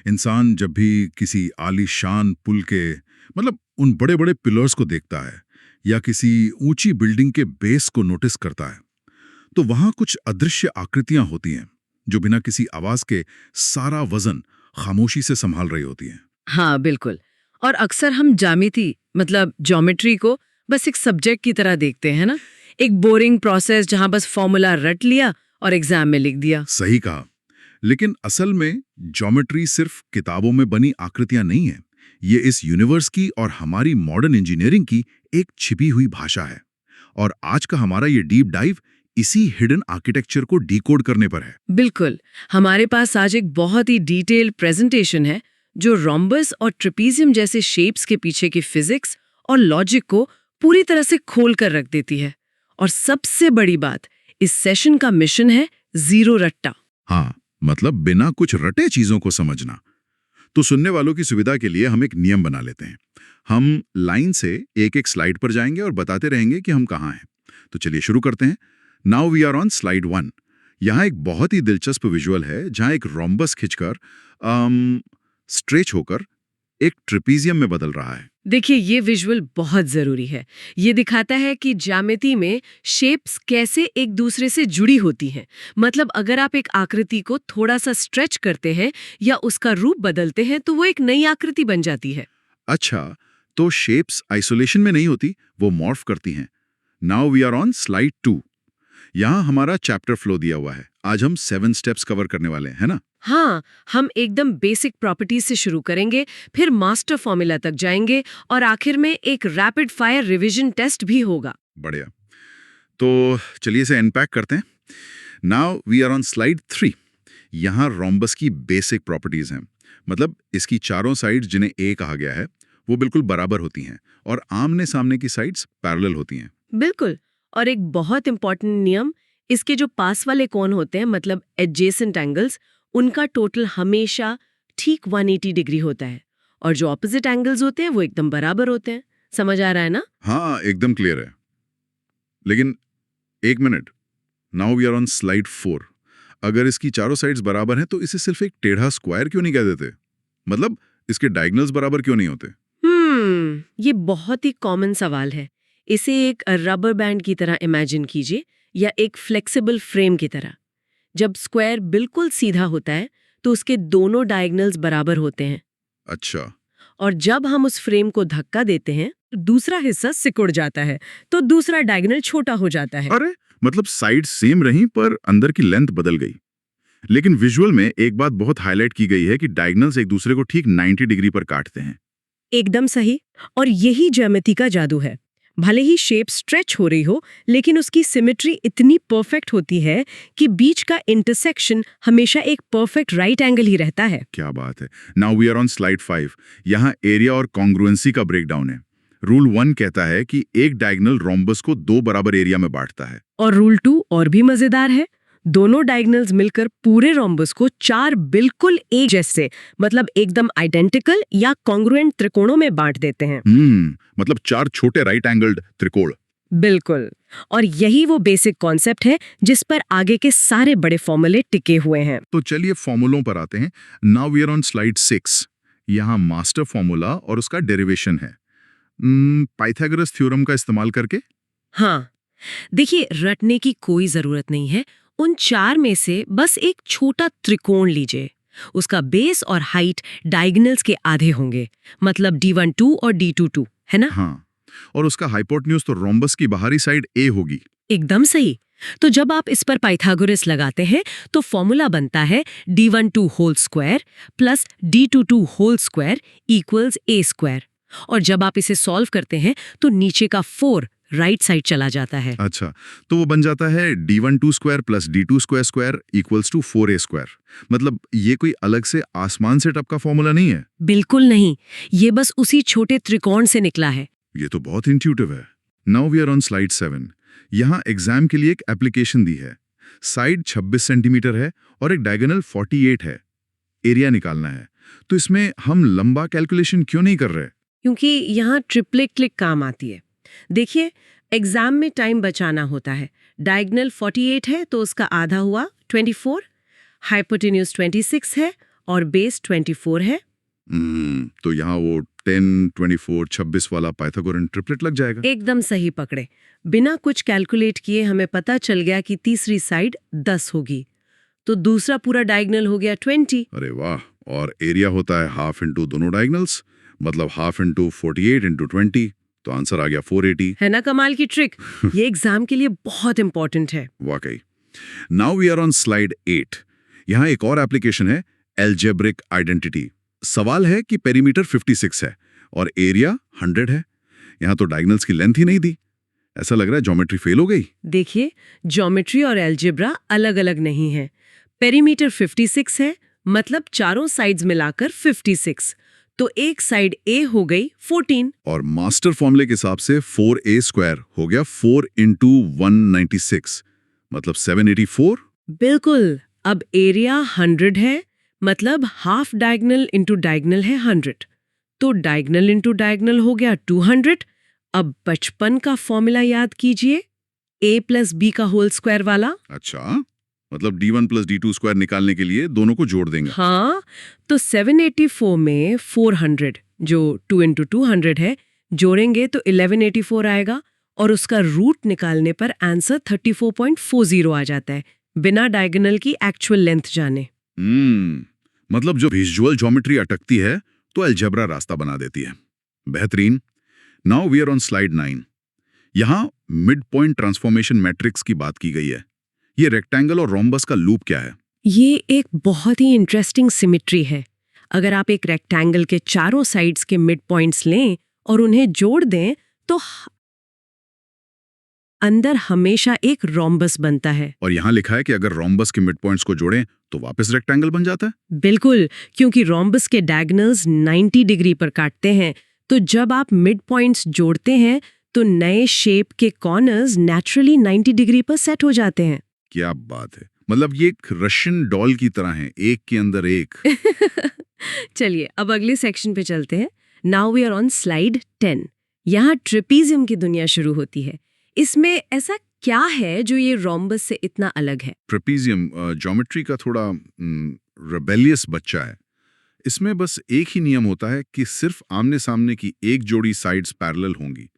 इंसान जब भी किसी आलीशान पुल के मतलब उन बड़े बड़े पिलर्स को देखता है या किसी ऊंची बिल्डिंग के बेस को नोटिस करता है, तो वहां कुछ अदृश्य आकृतियां होती हैं जो बिना किसी आवाज के सारा वजन खामोशी से संभाल रही होती हैं। हाँ, बिल्कुल। और अक्सर हम ज्यामिति मतलब ज्योमेट्री को बस एक सब्जेक्ट की तरह देखते हैं ना, एक बोरिंग प्रोसेस जहां बस फॉर्मूला रट लिया और एग्जाम में लिख दिया। सही कहा। लेकिन असल में ज्योमेट्री सिर्फ किताबों में बनी आकृतियां नहीं है। ये इस यूनिवर्स की और हमारी मॉडर्न इंजीनियरिंग की एक छिपी हुई भाषा है। और आज का हमारा ये डीप डाइव इसी हिडन आर्किटेक्चर को डिकोड करने पर है। बिल्कुल। हमारे पास आज एक बहुत ही डिटेल्ड प्रेजेंटेशन है जो रोम्बस और ट्रेपीजियम जैसे शेप्स के पीछे की फिजिक्स और लॉजिक को पूरी तरह से खोल कर रख देती है। और सबसे बड़ी बात, इस सेशन का मिशन है जीरो रट्टा। हाँ, मतलब बिना कुछ रटे चीजों को समझना। तो सुनने वालों की सुविधा के लिए हम एक नियम बना लेते हैं। हम लाइन से एक एक स्लाइड पर जाएंगे और बताते रहेंगे कि हम कहाँ हैं। तो चलिए शुरू करते हैं। Now we are on slide 1। यहाँ एक बहुत ही दिलचस्प विजुअल है जहाँ एक रोम्बस खिंचकर स्ट्रेच होकर एक ट्रेपीजियम में बदल रहा है। देखिए, ये विजुअल बहुत जरूरी है। ये दिखाता है कि ज्यामिति में शेप्स कैसे एक दूसरे से जुड़ी होती हैं। मतलब अगर आप एक आकृति को थोड़ा सा स्ट्रेच करते हैं या उसका रूप बदलते हैं तो वो एक नई आकृति बन जाती है। अच्छा, तो शेप्स आइसोलेशन में नहीं होती, वो मॉर्फ करती हैं। Now we are on slide 2। यहाँ हमारा चैप्टर फ्लो दिया हुआ है। आज हम 7 स्टेप्स कवर करने वाले हैं, है ना? हाँ, हम एकदम बेसिक प्रॉपर्टीज से शुरू करेंगे, फिर मास्टर फॉर्मूला तक जाएंगे और आखिर में एक रैपिड फायर रिवीजन टेस्ट भी होगा। बढ़िया। तो चलिए इसे अनपैक करते हैं। Now we are on slide 3। यहाँ रोम्बस की बेसिक प्रॉपर्टीज हैं। मतलब इसकी चारों साइड्स जिन्हें ए कहा गया है वो बिल्कुल बराबर होती हैं और आमने सामने की साइड्स पैरेलल होती हैं। बिल्कुल। और एक बहुत इंपॉर्टेंट नियम, इसके जो पास वाले कोण होते हैं मतलब एडजेसेंट एंगल्स, उनका टोटल हमेशा ठीक 180 डिग्री होता है और जो ऑपोजिट एंगल्स होते हैं वो एकदम बराबर होते हैं। समझ आ रहा है ना? हाँ, एकदम क्लियर है। लेकिन एक minute, now we are on slide 4। अगर इसकी चारों साइड्स बराबर हैं तो इसे सिर्फ एक टेढ़ा स्क्वायर क्यों नहीं कह देते? मतलब इसके डायगोनल्स बराबर क्यों नहीं होते? ये बहुत ही कॉमन सवाल है। इसे एक रबर बैंड की तरह इमेजिन कीजिए या एक फ्लेक्सिबल फ्रेम की तरह। जब स्क्वायर बिल्कुल सीधा होता है तो उसके दोनों डायगोनल्स बराबर होते हैं। अच्छा। और जब हम उस फ्रेम को धक्का देते हैं तो दूसरा हिस्सा सिकुड़ जाता है, तो दूसरा डायगोनल छोटा हो जाता है। अरे, मतलब साइड सेम रही पर अंदर की लेंथ बदल गई। लेकिन विजुअल में एक बात बहुत हाईलाइट की गई है कि डायगोनल्स एक दूसरे को ठीक 90 डिग्री पर काटते हैं। एकदम सही। और यही ज्यामिति का जादू है। भले ही शेप स्ट्रेच हो रही हो, लेकिन उसकी सिमेट्री इतनी परफेक्ट होती है कि बीच का इंटरसेक्शन हमेशा एक परफेक्ट राइट एंगल ही रहता है। क्या बात है। Now we are on slide 5। यहाँ एरिया और कॉन्ग्रुएंसी का ब्रेकडाउन है। रूल 1 कहता है कि एक डायगोनल रोम्बस को 2 बराबर एरिया में बांटता है। और रूल 2 और भी मजेदार है। दोनों डायगोनल्स मिलकर पूरे रोम्बस को 4 बिल्कुल एक जैसे मतलब एकदम आइडेंटिकल या कॉन्ग्रुएंट त्रिकोणों में बांट देते हैं। मतलब 4 छोटे राइट एंगल्ड त्रिकोण। बिल्कुल। और यही वो बेसिक कॉन्सेप्ट है जिस पर आगे के सारे बड़े फॉर्मूले टिके हुए हैं। तो चलिए फॉर्मूलों पर आते हैं। Now we are on slide 6। यहाँ मास्टर फॉर्मूला और उसका डेरिवेशन है पाइथागोरस थ्योरम का इस्तेमाल करके। हाँ, देखिए, रटने की कोई जरूरत नहीं है। उन 4 में से बस एक छोटा त्रिकोण लीजिए। उसका बेस और हाइट डायगोनल्स के आधे होंगे, मतलब D12 और D22, है ना? हाँ, और उसका हाइपोटेन्यूज तो रोम्बस की बाहरी साइड ए होगी। एकदम सही। तो जब आप इस पर पाइथागोरस लगाते हैं तो फॉर्मूला बनता है D12 whole square plus D22 whole square equals A square. और जब आप इसे सॉल्व करते हैं तो नीचे का 4 राइट साइड चला जाता है। अच्छा, तो वो बन जाता है D12 square plus D2 square square equals to 4A square. मतलब ये कोई अलग से आसमान से टपका फॉर्मूला नहीं है। बिल्कुल नहीं, ये बस उसी छोटे त्रिकोण से निकला है। ये तो बहुत इंट्यूटिव है। Now we are on slide 7। यहाँ एग्जाम के लिए एक एप्लीकेशन दी है। साइड 26 सेंटीमीटर है और एक डायगोनल 48 है। एरिया निकालना है। तो इसमें हम लंबा कैलकुलेशन क्यों नहीं कर रहे? क्योंकि यहाँ ट्रिपलेट क्लिक काम आती है। देखिए, एग्जाम में टाइम बचाना होता है। डायगोनल 48 है तो उसका आधा हुआ 24, हाइपोटेन्यूज 26 है और बेस 24 है। तो यहाँ वो 10, 24, 26 वाला पाइथागोरन ट्रिपलेट लग जाएगा। एकदम सही पकड़े। बिना कुछ कैलकुलेट किए हमें पता चल गया कि तीसरी साइड 10 होगी, तो दूसरा पूरा डायगोनल हो गया 20। अरे वाह। और एरिया होता है हाफ इंटू दोनों डायगोनल्स, मतलब हाफ इंटू 48 इंटू 20, तो आंसर आ गया 480। है ना कमाल की ट्रिक? ये एग्जाम के लिए बहुत इंपॉर्टेंट है। वाकई। Now we are on slide 8। यहाँ एक और एप्लीकेशन है, एल्जेब्रिक आइडेंटिटी। सवाल है कि पेरीमीटर 56 है और एरिया 100 है। यहाँ तो डायगोनल्स की लेंथ ही नहीं दी। ऐसा लग रहा है ज्योमेट्री फेल हो गई। देखिए, ज्योमेट्री और एल्जेब्रा अलग अलग नहीं है। पेरीमीटर 56 है, मतलब चारों साइड्स मिलाकर 56, तो एक साइड ए हो गई 14। और मास्टर फॉर्मूले के हिसाब से 4a² हो गया 4 इंटू 196, मतलब 784। बिल्कुल। अब एरिया 100 है, मतलब हाफ डायगोनल इंटू डायगोनल है 100, तो डायगोनल इंटू डायगोनल हो गया 200। अब बचपन का फॉर्मूला याद कीजिए, a प्लस बी का होल स्क्वायर वाला। अच्छा, मतलब d1 प्लस d2² निकालने के लिए दोनों को जोड़ देंगे। हाँ, तो 784 में 400 जो 2 इंटू 200 है जोड़ेंगे तो 1184 आएगा, और उसका रूट निकालने पर आंसर 34.40 आ जाता है, बिना डायगोनल की एक्चुअल लेंथ जाने। मतलब जो विजुअल ज्योमेट्री अटकती है तो अलजेब्रा रास्ता बना देती है। बेहतरीन। Now we are on slide 9। यहाँ मिड पॉइंट ट्रांसफॉर्मेशन मैट्रिक्स की बात की गई है। ये रेक्टेंगल और रोम्बस का लूप क्या है? ये एक बहुत ही इंटरेस्टिंग सिमेट्री है। अगर आप एक रेक्टेंगल के चारों साइड्स के मिड पॉइंट्स लें और उन्हें जोड़ दें तो अंदर हमेशा एक रोम्बस बनता है। और यहाँ लिखा है कि अगर रोम्बस के मिड पॉइंट्स को जोड़ें तो वापस रेक्टेंगल बन जाता है। बिल्कुल, क्योंकि रोम्बस के डायगोनल्स 90 डिग्री पर काटते हैं, तो जब आप मिड पॉइंट्स जोड़ते हैं तो नए शेप के कॉर्नर्स नेचुरली 90 डिग्री पर सेट हो जाते हैं। क्या बात है, मतलब ये एक रशियन डॉल की तरह है, एक के अंदर एक। चलिए अब अगले सेक्शन पे चलते हैं। Now we are on slide 10। यहाँ ट्रेपीजियम की दुनिया शुरू होती है। इसमें ऐसा क्या है जो ये रोम्बस से इतना अलग है? ट्रेपीजियम ज्योमेट्री का थोड़ा रेबेलियस बच्चा है। इसमें बस एक ही नियम होता है कि सिर्फ आमने सामने की एक जोड़ी साइड्स पैरेलल होंगी,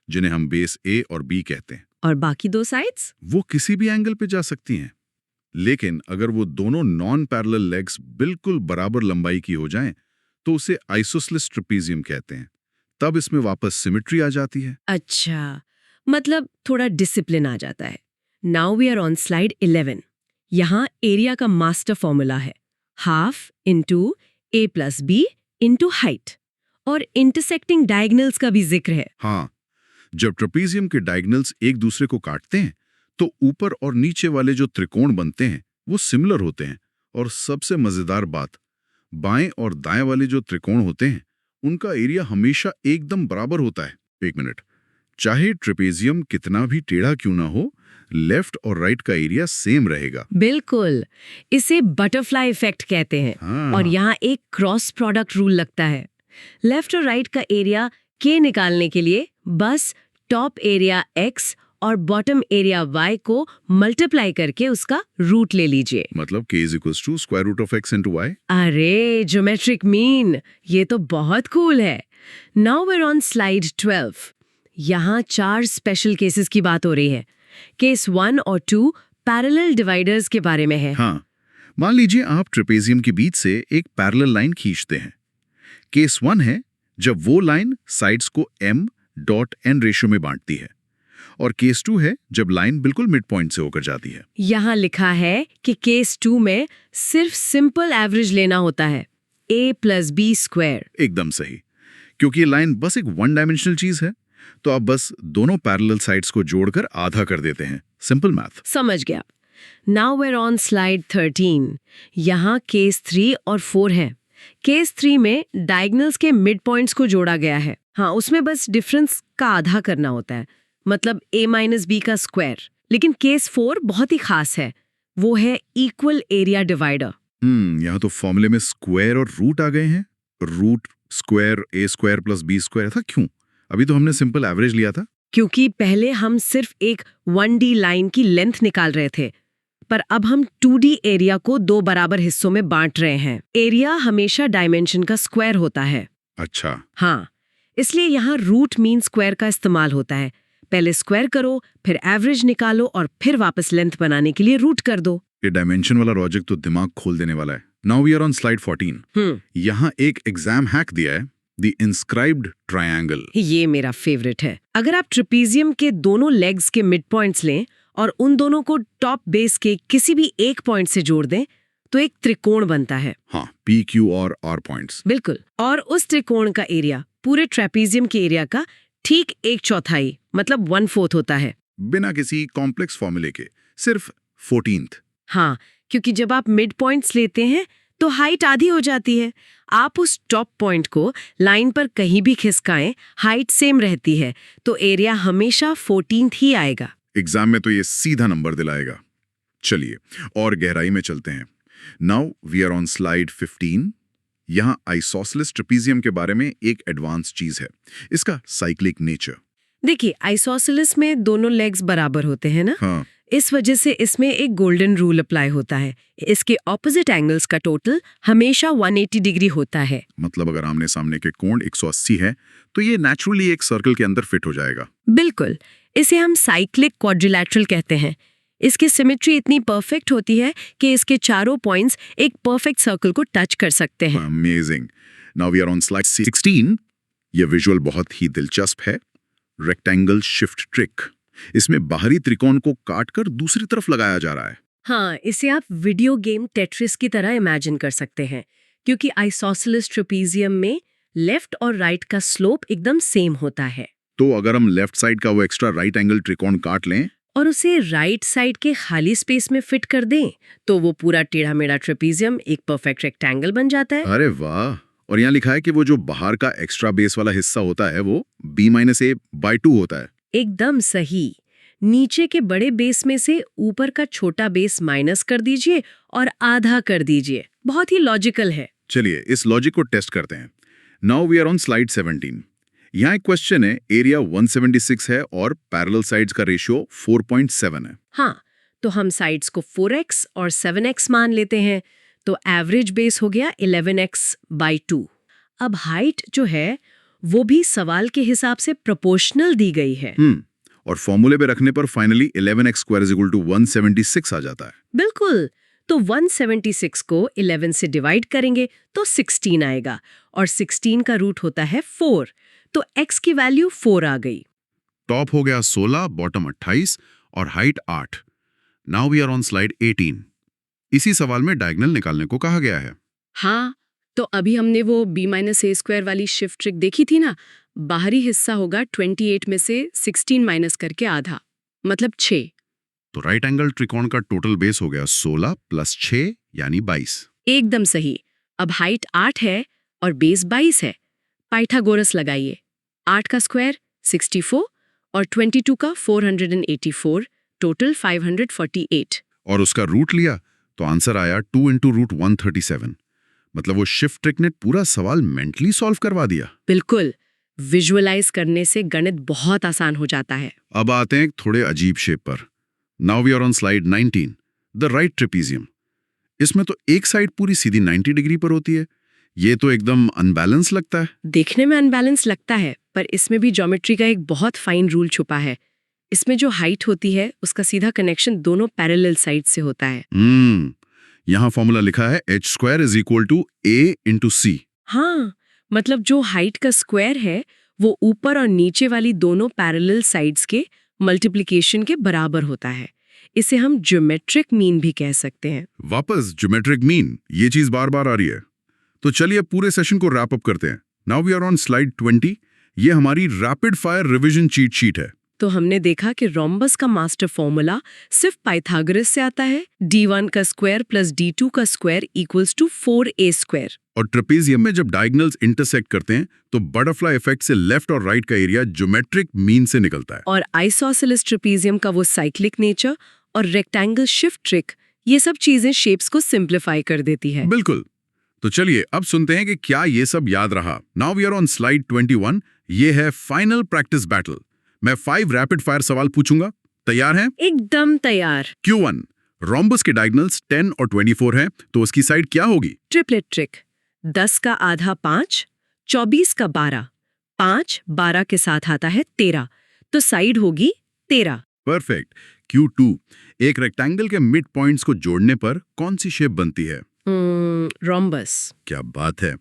जिन्हें हम बेस ए और बी कहते हैं। और बाकी दो साइड्स? वो किसी भी एंगल पे जा सकती हैं। लेकिन अगर वो दोनों नॉन पैरेलल लेग्स बिल्कुल बराबर लंबाई की हो जाएं, तो उसे आइसोसेलेस ट्रेपीजियम कहते हैं। तब इसमें वापस सिमेट्री आ जाती है। अच्छा, मतलब थोड़ा डिसिप्लिन आ जाता है। Now we are on slide 11। यहाँ एरिया का मास्टर फॉर्मूला है half into a plus B into height, और इंटरसेक्टिंग डायगोनल्स का भी जिक्र है। हाँ, जब ट्रेपीजियम के डायगोनल्स एक दूसरे को काटते हैं तो ऊपर और नीचे वाले जो त्रिकोण बनते हैं वो सिमिलर होते हैं। और सबसे मजेदार बात, बाएं और दाएं वाले जो त्रिकोण होते हैं उनका एरिया हमेशा एकदम बराबर होता है। एक मिनट, चाहे ट्रेपेजियम कितना भी टेढ़ा क्यों ना हो, लेफ्ट और राइट का एरिया सेम रहेगा। बिल्कुल, इसे बटरफ्लाई इफेक्ट कहते हैं। हाँ। और यहाँ एक क्रॉस प्रोडक्ट रूल लगता है। लेफ्ट और राइट का एरिया के निकालने के लिए बस टॉप एरिया x और बॉटम एरिया y को मल्टीप्लाई करके उसका रूट ले लीजिए। मतलब k = square root of x into y। अरे ज्योमेट्रिक मीन, ये तो बहुत कूल है। Now we are on slide 12। यहाँ 4 स्पेशल केसेस की बात हो रही है। केस 1 और 2 पैरेलल डिवाइडर्स के बारे में है। हाँ, मान लीजिए आप ट्रेपेजियम के बीच से एक पैरेलल लाइन खींचते हैं। केस 1 है जब वो लाइन साइड्स को m.n रेशियो में बांटती है, और केस 2 है जब लाइन बिल्कुल मिड पॉइंट से होकर जाती है। यहाँ लिखा है कि केस 2 में सिर्फ सिंपल एवरेज लेना होता है, a प्लस बी स्क्वायर। एकदम सही, क्योंकि ये लाइन बस एक वन डायमेंशनल चीज है, तो आप बस दोनों पैरेलल साइड्स को जोड़कर आधा कर देते हैं। Simple math. समझ गया। Now we are on slide 13। यहाँ केस 3 और 4 है। केस 3 में डायगोनल्स के मिड पॉइंट्स को जोड़ा गया है। हाँ, उसमें बस डिफरेंस का आधा करना होता है, मतलब a माइनस बी का स्क्वायर। लेकिन केस 4 बहुत ही खास है, वो है इक्वल एरिया डिवाइडर। यहाँ तो फॉर्मूले में स्क्वायर और रूट आ गए हैं। Root square a² plus b² था, क्यों? अभी तो हमने सिंपल एवरेज लिया था। क्योंकि पहले हम सिर्फ एक 1D लाइन की लेंथ निकाल रहे थे, पर अब हम 2D एरिया को 2 बराबर हिस्सों में बांट रहे हैं। एरिया हमेशा डायमेंशन का स्क्वायर होता है। अच्छा, हाँ, इसलिए यहाँ रूट मीन स्क्वायर का इस्तेमाल होता है। पहले स्क्वायर करो, फिर एवरेज निकालो और फिर वापस लेंथ बनाने के लिए रूट कर दो। ये डायमेंशन वाला लॉजिक तो दिमाग खोल देने वाला है। Now we are on slide 14। यहाँ एक एग्जाम हैक दिया है, द इंस्क्राइब्ड ट्रायंगल। ये मेरा फेवरेट है। अगर आप ट्रेपीजियम के दोनों लेग्स के मिड पॉइंट्स लें और उन दोनों को टॉप बेस के किसी भी एक पॉइंट से जोड़ दें तो एक त्रिकोण बनता है। हाँ, पी, क्यू और आर पॉइंट्स। बिल्कुल। और उस त्रिकोण का एरिया पूरे ट्रेपीजियम के एरिया का ठीक 1/4 मतलब 1/4 होता है। बिना किसी कॉम्प्लेक्स फॉर्मूले के, सिर्फ 14th। हाँ, क्योंकि जब आप मिड पॉइंट्स लेते हैं तो हाइट आधी हो जाती है। आप उस टॉप पॉइंट को लाइन पर कहीं भी खिसकाएं, हाइट सेम रहती है, तो एरिया हमेशा 14th ही आएगा। एग्जाम में तो ये सीधा नंबर दिलाएगा। चलिए और गहराई में चलते हैं। Now we are on slide 15। यहाँ आइसोसेलेस ट्रेपीजियम के बारे में एक एडवांस चीज है, इसका साइक्लिक नेचर। देखिए, आइसोसेलेस में दोनों लेग्स बराबर होते हैं ना। हाँ, इस वजह से इसमें एक गोल्डन रूल अप्लाई होता है। इसके ऑपोजिट एंगल्स का टोटल हमेशा 180 डिग्री होता है। मतलब अगर आमने सामने के कोण 180 है तो ये नेचुरली एक सर्कल के अंदर फिट हो जाएगा। बिल्कुल, इसे हम साइक्लिक क्वाड्रिलैटरल कहते हैं। इसकी सिमेट्री इतनी परफेक्ट होती है कि इसके चारों पॉइंट्स एक परफेक्ट सर्कल को टच कर सकते हैं। Amazing. Now we are on slide 16। ये विजुअल बहुत ही दिलचस्प है, रेक्टेंगल शिफ्ट ट्रिक। इसमें बाहरी त्रिकोण को काटकर दूसरी तरफ लगाया जा रहा है। हाँ, इसे आप वीडियो गेम टेट्रिस की तरह इमेजिन कर सकते हैं, क्योंकि आइसोसेलेस ट्रेपीजियम में लेफ्ट और राइट का स्लोप एकदम सेम होता है। तो अगर हम लेफ्ट साइड का वो एक्स्ट्रा राइट एंगल त्रिकोण काट लें और उसे राइट साइड के खाली स्पेस में फिट कर दें, तो वो पूरा टेढ़ा मेढ़ा ट्रेपीजियम एक परफेक्ट रेक्टेंगल बन जाता है। अरे वाह। और यहाँ लिखा है कि वो जो बाहर का एक्स्ट्रा बेस वाला हिस्सा होता है वो b-a/2 होता है। एकदम सही। नीचे के बड़े बेस में से ऊपर का छोटा बेस माइनस कर दीजिए और आधा कर दीजिए। बहुत ही लॉजिकल है। चलिए इस लॉजिक को टेस्ट करते हैं। Now we are on slide 17। यहाँ एक क्वेश्चन है, एरिया 176 है और पैरेलल साइड्स का रेशियो 4.7 है। हाँ, तो हम साइड्स को 4x और 7x मान लेते हैं, तो एवरेज बेस हो गया 11x/2। अब हाइट जो है वो भी सवाल के हिसाब से प्रोपोर्शनल दी गई है। और फॉर्मूले पे रखने पर फाइनली 11x² = 176 आ जाता है। बिल्कुल। तो 176 को 11 से डिवाइड करेंगे तो 16 आएगा और 16 का रूट होता है 4, तो x की वैल्यू 4 आ गई। टॉप हो गया 16, बॉटम 28 और height 8। Now we are on slide 18। इसी सवाल में डायगोनल निकालने को कहा गया है। हाँ, तो अभी हमने वो b-a² वाली शिफ्ट ट्रिक देखी थी ना। बाहरी हिस्सा होगा 28 में से 16 माइनस करके आधा, मतलब 6। तो राइट एंगल त्रिकोण का टोटल बेस हो गया 16 + 6 यानी 22। एकदम सही। अब हाइट 8 है और बेस 22 है। पाइथागोरस लगाइए। 8 का स्क्वायर 64 और 22 का 484, टोटल 548। और उसका रूट लिया तो आंसर आया 2 × √137। मतलब वो शिफ्ट ट्रिक ने पूरा सवाल मेंटली सॉल्व करवा दिया। बिल्कुल, विजुअलाइज करने से गणित बहुत आसान हो जाता है। अब आते हैं एक थोड़े अजीब शेप पर। Now we are on slide 19, the right trapezium. इसमें तो एक साइड पूरी सीधी 90 डिग्री पर होती है। ये तो एकदम अनबैलेंस लगता है। देखने में अनबैलेंस लगता है, पर इसमें भी ज्योमेट्री का एक बहुत फाइन रूल छुपा है। इसमें जो हाइट होती है उसका सीधा कनेक्शन दोनों पैरेलल साइड से होता है। यहाँ फॉर्मूला लिखा है h² = a × c। हाँ, मतलब जो हाइट का स्क्वायर है वो ऊपर और नीचे वाली दोनों पैरेलल साइड्स के मल्टीप्लिकेशन के बराबर होता है। इसे हम ज्योमेट्रिक मीन भी कह सकते हैं। वापस ज्योमेट्रिक मीन, ये चीज बार बार आ रही है। तो चलिए पूरे सेशन को रैप अप करते हैं। Now we are on slide 20। ये हमारी rapid fire revision cheat sheet है। तो हमने देखा कि रोम्बस का मास्टर फॉर्मूला सिर्फ पाइथागोरस से आता है। d1 का स्क्वायर + d2 का स्क्वायर = 4a²। और ट्रेपीजियम में जब डायगोनल्स इंटरसेक्ट करते हैं तो बटरफ्लाई इफेक्ट से लेफ्ट और राइट का एरिया ज्योमेट्रिक मीन से निकलता है। और आइसोसेलेस ट्रेपीजियम का वो साइक्लिक नेचर और रेक्टेंगल शिफ्ट ट्रिक, ये सब चीजें शेप्स को सिंप्लीफाई कर देती है। बिल्कुल। तो चलिए अब सुनते हैं कि क्या ये सब याद रहा। Now we are on slide 21। ये है फाइनल प्रैक्टिस बैटल। मैं 5 रैपिड फायर सवाल पूछूंगा। तैयार हैं? एकदम तैयार। Q1, रोम्बस के डायगोनल्स 10 और 24 हैं, तो उसकी साइड क्या होगी? Triplet trick. 10 का आधा 5, 24 का 12, 5 12 के साथ आता है 13, तो साइड होगी 13। परफेक्ट। Q2, एक रेक्टेंगल के मिड पॉइंट्स को जोड़ने पर कौन सी शेप बनती है? रोम्बस। क्या बात है।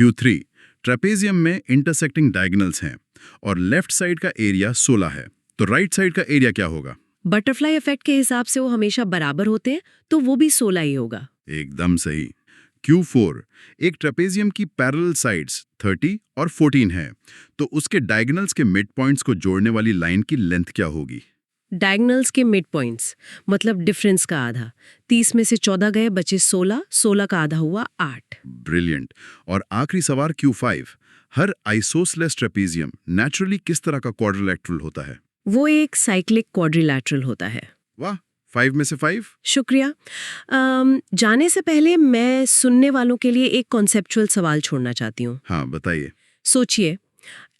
Q3, ट्रेपेजियम में इंटरसेक्टिंग डायगोनल्स हैं और लेफ्ट साइड का एरिया 16 है, तो राइट साइड का एरिया क्या होगा? बटरफ्लाई इफेक्ट के हिसाब से वो हमेशा बराबर होते हैं, तो वो भी 16 ही होगा। एकदम सही। Q4, एक ट्रेपेजियम की पैरेलल साइड्स 30 और 14 है, तो उसके डायगोनल्स के मिड पॉइंट्स को जोड़ने वाली लाइन की लेंथ क्या होगी? डायगोनल्स के मिड पॉइंट्स मतलब डिफरेंस का आधा। 30 में से 14 गए, बचे 16, 16 का आधा हुआ 8। ब्रिलियंट। और आखिरी सवाल Q5, हर आइसोसेलेस ट्रेपेजियम नेचुरली किस तरह का क्वाड्रिलैटरल होता है? वो एक साइक्लिक क्वाड्रिलैटरल होता है। वाह, 5 में से 5। शुक्रिया। जाने से पहले मैं सुनने वालों के लिए एक कॉन्सेप्चुअल सवाल छोड़ना चाहती हूँ। हाँ, बताइए। सोचिए,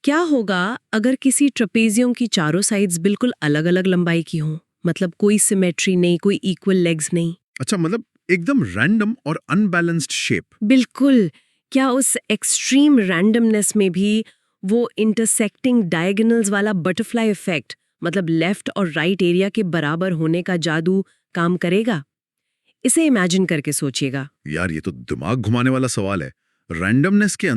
क्या होगा अगर किसी ट्रेपेजियम की चारों साइड्स बिल्कुल अलग-अलग लंबाई की हों? मतलब कोई सिमेट्री नहीं, कोई इक्वल लेग्स नहीं। अच्छा, मतलब एकदम रैंडम और अनबैलेंस्ड शेप। बिल्कुल। क्या उस एक्सट्रीम रैंडमनेस में भी वो इंटरसेक्टिंग डायगोनल्स वाला बटरफ्लाई इफेक्ट, मतलब लेफ्ट और राइट एरिया के बराबर होने का जादू काम करेगा? इसे इमेजिन करके सोचिएगा। यार, ये तो दिमाग घुमाने वाला सवाल है। रैंडमनेस के